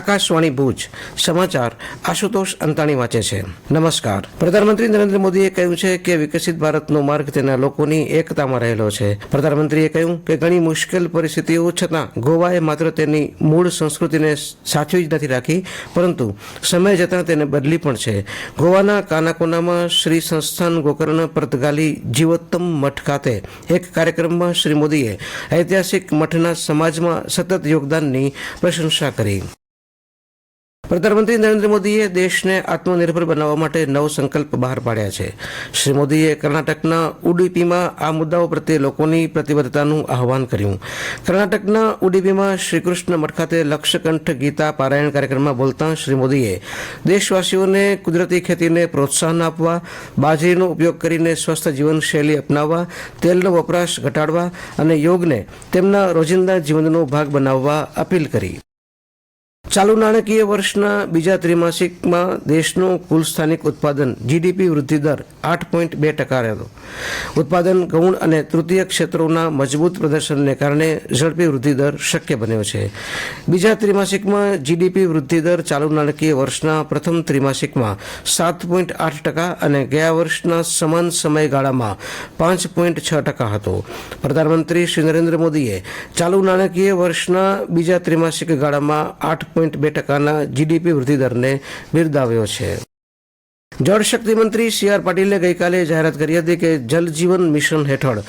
આકાશવાણી ભુજ સમાચાર આશુતોષ અંતાણી વાંચે છે. નમસ્કાર. પ્રધાનમંત્રી નરેન્દ્ર મોદીએ કહ્યું છે કે વિકસિત ભારતનો માર્ગ તેના લોકોની એકતામાં રહેલો છે. પ્રધાનમંત્રીએ કહ્યું કે ઘણી મુશ્કેલ પરિસ્થિતિઓ છતાં ગોવાએ માત્ર તેની મૂળ સંસ્કૃતિને સાચવી જ નથી રાખી, પરંતુ સમય જતાં તેને બદલી પણ છે. ગોવાના કાનાકોનામાં શ્રી સંસ્થાન ગોકર્ણ પર્તગાલી જીવોત્તમ મઠ ખાતે એક કાર્યક્રમમાં શ્રી મોદીએ ઐતિહાસિક મઠના સમાજમાં સતત યોગદાનની પ્રશંસા કરી. પ્રધાનમંત્રી નરેન્દ્ર મોદીએ દેશને આત્મનિર્ભર બનાવવા માટે નવ સંકલ્પ બહાર પાડ્યા છે. શ્રી મોદીએ કર્ણાટકના ઉડુપીમાં આ મુદ્દાઓ પ્રત્યે લોકોની પ્રતિબદ્ધતાનું આહ્વાન કર્યું. કર્ણાટકના ઉડુપીમાં શ્રીકૃષ્ણ મઠ ખાતે લક્ષકંઠ ગીતા પારાયણ કાર્યક્રમમાં બોલતા શ્રી મોદીએ દેશવાસીઓને કુદરતી ખેતીને પ્રોત્સાહન આપવા, બાજરીનો ઉપયોગ કરીને સ્વસ્થ જીવનશૈલી અપનાવવા, તેલનો વપરાશ ઘટાડવા અને યોગને તેમના રોજિંદા જીવનનો ભાગ બનાવવા અપીલ કરી. ચાલુ નાણાકીય વર્ષના બીજા ત્રિમાસિકમાં દેશનો કુલ સ્થાનિક ઉત્પાદન જીડીપી વૃદ્ધિ દર 8.2% રહ્યો. ઉત્પાદન, ગૌણ અને તૃતીય ક્ષેત્રોના મજબૂત પ્રદર્શનને કારણે ઝડપી વૃદ્ધિ દર શક્ય બન્યો છે. બીજા ત્રિમાસિકમાં જીડીપી વૃદ્ધિ દર ચાલુ નાણાકીય વર્ષના પ્રથમ ત્રિમાસિકમાં 7.8% અને ગયા વર્ષના સમાન સમયગાળામાં 5.6% હતો. પ્રધાનમંત્રી શ્રી નરેન્દ્ર મોદીએ ચાલુ નાણાકીય વર્ષના બીજા ત્રિમાસિક ગાળામાં 8.2%ના જીડીપી વૃદ્ધિ દરને બિરદાવ્યો છે. જળશક્તિ મંત્રી સી.આર. પાટીલે ગઈકાલે જાહેરાત કરી હતી કે જલ જીવન મિશન હેઠળ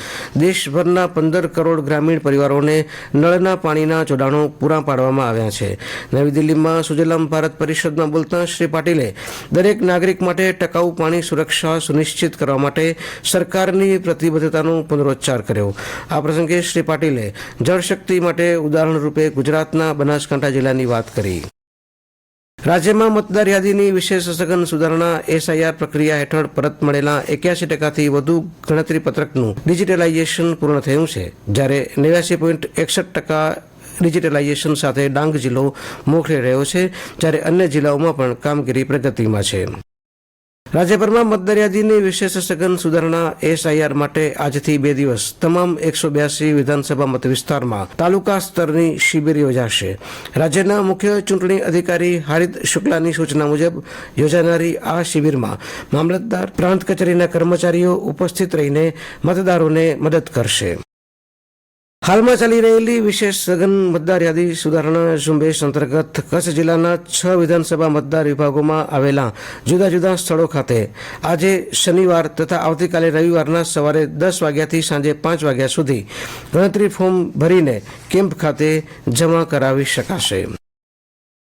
દેશભરના 15 કરોડ ગ્રામીણ પરિવારોને નળના પાણીના જોડાણો પૂરા પાડવામાં આવ્યા છે. નવી દિલ્હીમાં સુજલામ ભારત પરિષદમાં બોલતા શ્રી પાટીલે દરેક નાગરિક માટે ટકાઉ પાણી સુરક્ષા સુનિશ્ચિત કરવા માટે સરકારની પ્રતિબદ્ધતાનો પુનરોચ્ચાર કર્યો. આ પ્રસંગે શ્રી પાટીલે જળશક્તિ માટે ઉદાહરણ રૂપે ગુજરાતના બનાસકાંઠા જિલ્લાની વાત કરી. રાજ્યમાં મતદાર યાદીની વિશેષ સઘન સુધારણા એસઆઈઆર પ્રક્રિયા હેઠળ પરત મળેલા 81% વધુ ગણતરી પત્રકનું ડિજિટલાઇઝેશન પૂર્ણ થયું છે, જ્યારે 89.61% ડિજિટલાઇઝેશન સાથે ડાંગ જિલ્લો મોખરે રહ્યો છે, જ્યારે અન્ય જિલ્લાઓમાં પણ કામગીરી પ્રગતિમાં છે. રાજ્યભરમાં મતદાર યાદીની વિશેષ સઘન સુધારણા એસઆઈઆર માટે આજથી 2 દિવસ તમામ 182 વિધાનસભા મત વિસ્તારમાં તાલુકા સ્તરની શિબિર યોજાશે. રાજ્યના મુખ્ય ચૂંટણી અધિકારી હારિત શુક્લાની સૂચના મુજબ યોજાનારી આ શિબિરમાં મામલતદાર, પ્રાંત કચેરીના કર્મચારીઓ ઉપસ્થિત રહીને મતદારોને મદદ કરશે. હાલમાં ચાલી રહેલી વિશેષ સઘન મતદાર યાદી સુધારણા ઝુંબેશ અંતર્ગત કચ્છ જિલ્લાના 6 વિધાનસભા મતદાર વિભાગોમાં આવેલા જુદા જુદા સ્થળો ખાતે આજે શનિવાર તથા આવતીકાલે રવિવારના સવારે 10 વાગ્યાથી સાંજે 5 વાગ્યા સુધી ગણતરી ફોર્મ ભરીને કેમ્પ ખાતે જમા કરાવી શકાશે.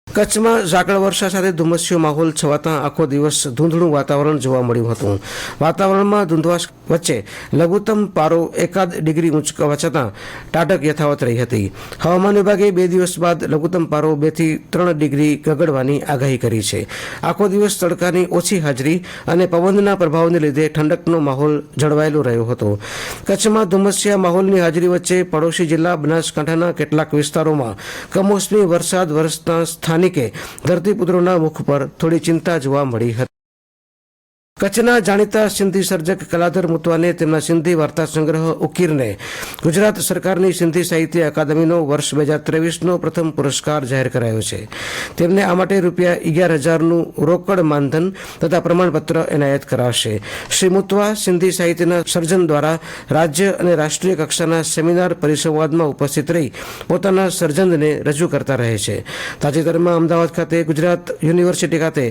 કચ્છમાં ઝાકળ વર્ષા સાથે ધુમ્મસ્યો માહોલ છવાતા આખો દિવસ ધૂંધળું વાતાવરણ જોવા મળ્યું હતું. વાતાવરણમાં ધુંધવાસ વચ્ચે લઘુત્તમ પારો 1 ડિગ્રી ઊંચકવા છતાં ટાઢક યથાવત રહી હતી. હવામાન વિભાગે 2 દિવસ બાદ લઘુત્તમ પારો 2 થી 3 ડિગ્રી ગગડવાની આગાહી કરી છે. આખો દિવસ તડકાની ઓછી હાજરી અને પવનના પ્રભાવને લીધે ઠંડકનો માહોલ જળવાયેલો રહ્યો હતો. કચ્છમાં ધુમ્મસ્યા માહોલની હાજરી વચ્ચે પડોશી જિલ્લા બનાસકાંઠાના કેટલાક વિસ્તારોમાં કમોસમી વરસાદ વરસતા સ્થાનિકે ધરતીપુત્રોના મુખ પર થોડી ચિંતા જોવા મળી હતી. કચ્છના જાણીતા સિંધી સર્જક કલાધર મુતવાને તેમના સિંધી વાર્તા સંગ્રહ ઉકીરને ગુજરાત સરકારની સિંધી સાહિત્ય અકાદમીનો વર્ષ 2023નો પ્રથમ પુરસ્કાર જાહેર કરાયો છે. તેમને આ માટે ₹11,000નું રોકડ માનધન તથા પ્રમાણપત્ર એનાયત કરાશે. શ્રી મુતવા સિંધી સાહિત્યના સર્જન દ્વારા રાજ્ય અને રાષ્ટ્રીય કક્ષાના સેમિનાર પરિસંવાદમાં ઉપસ્થિત રહી પોતાના સર્જનને રજૂ કરતા રહે છે. તાજેતરમાં અમદાવાદ ખાતે ગુજરાત યુનિવર્સિટી ખાતે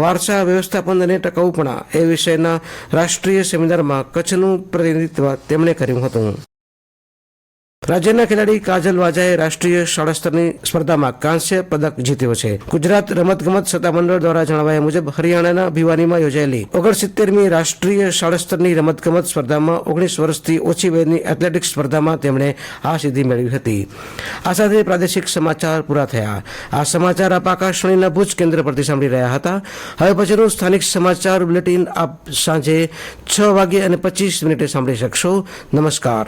વારસા વ્યવસ્થાપન અને ટકાઉપણા એ વિષયના રાષ્ટ્રીય સેમિનારમાં કચ્છનું પ્રતિનિધિત્વ તેમણે કર્યું હતું. રાજ્યના ખેલાડી કાજલ વાજાએ રાષ્ટ્રીય શાળા સ્તરની સ્પર્ધામાં કાંસ્ય પદક જીત્યો છે. ગુજરાત રમતગમત સત્તામંડળ દ્વારા જણાવાયા મુજબ હરિયાણાના ભિવાનીમાં યોજાયેલી 69મી રાષ્ટ્રીય શાળા સ્તરની રમતગમત સ્પર્ધામાં 19 વર્ષથી ઓછી વયની એથ્લેટિક્સ સ્પર્ધામાં તેમણે આ સિદ્ધિ મેળવી હતી. આ સાથે પ્રાદેશિક સમાચાર પૂરા થયા. આ સમાચાર આપ આકાશવાણીના ભુજ કેન્દ્ર પરથી સાંભળી રહ્યા હતા. હવે પછીનું સ્થાનિક સમાચાર બુલેટિન આપ સાંજે 6:25 સાંભળી શકશો. નમસ્કાર.